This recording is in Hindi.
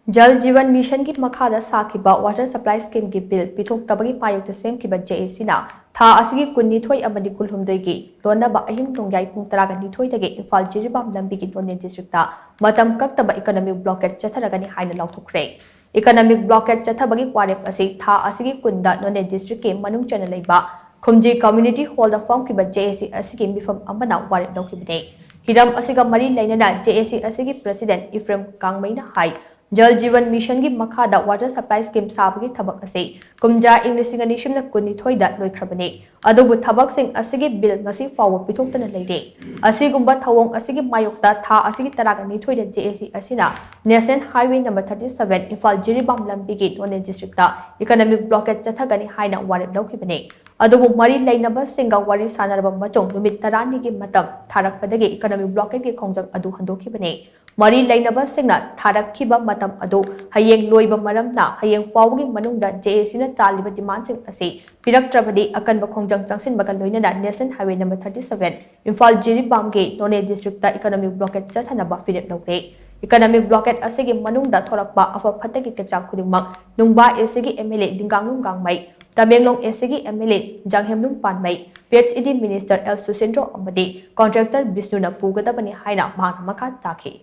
जल जीवन मिशन की मखादा साखिबा वाटर सप्लाई स्कीम की बिल पिथोक्तबगी पायुक्त सेमखिबा जेएसीना था असगी कुन्निथोई अमदी कुलहुमदोइगी लोनबा अहिंग नोंयाई पुंग तरागा निथोइदगे इम्फाल जिरिबाम लंबिगी नोने डिस्ट्रिक्टा मतम कक्तबा इकोनॉमिक ब्लॉकेट चथरगनी हाइना लाउथोखरे इकोनॉमिक ब्लॉकेट चथबगी वारेप असि था असगी कुंदा नोने डिस्ट्रिक्ट के मनुंग चना लेबा खुमजी कम्युनिटी हॉल द फॉर्मखिबा जेएसी असगी मिफम अमना वारेप लौखिबने हिरम असिगा मरी लेनना जेएसी असगी प्रेसिडेंट इफ्रेम कांगमैना हाई जल जीवन मिशन की मखादा वाटर सप्लाई स्कीम साबगी थबक असे कुमजा इंग लिसिंग अनि सुमना कुन्निथोइदा लोइख्रबने अदुबु थबकसिंग असिगी बिल ngasi फाव पिथोक्तना लेरे असिगुम्बा थवोंग असिगी मायोक्ता था असिगी तरागा निथोइदा जेएसी असिना national highway number 37 Imphal Jiribam लंबिगी नोने डिस्ट्रिक्टा इकोनॉमिक ब्लॉकेट चथगनी हाइना वारेप लौखिबने अदुबु मरी लेनबा सिंगा वारी सानरबा मतों नुमित तरानी की मतम थारकपदगे इकोनॉमिक ब्लॉकेट की खोंजंग अदु हंदोखिबने मरी लेनबा सिंगना थारकखिबा मतम अदु हयेंग लोइबा मरमना हयेंग फावगी मनुंगदा जेएसीना चालिबा डिमांडसिंग असे पिरक्त्रबदि अकनबा खोंजंग चांगसिनबगा लोइनना नेशनल हाईवे नंबर 37 इम्फाल जिरिबामगे नोने डिस्ट्रिक्टा इकोनॉमिक ब्लॉकेट चथनबा फिरेप लौरे इकोनॉमिक ब्लॉकेट असेगी मनुंगदा थोरकबा अफ फतगी कचा खुदिमक नुंगबा एसेगी एमएलए दिंगांगनुंग गांगमै तमेंगलोंग एसेगी MLA Janghemlung Panmei PHED minister L Susindro अमदी कॉन्ट्रैक्टर विष्णुना पुगदबनी हाइना मांग मखा ताखी।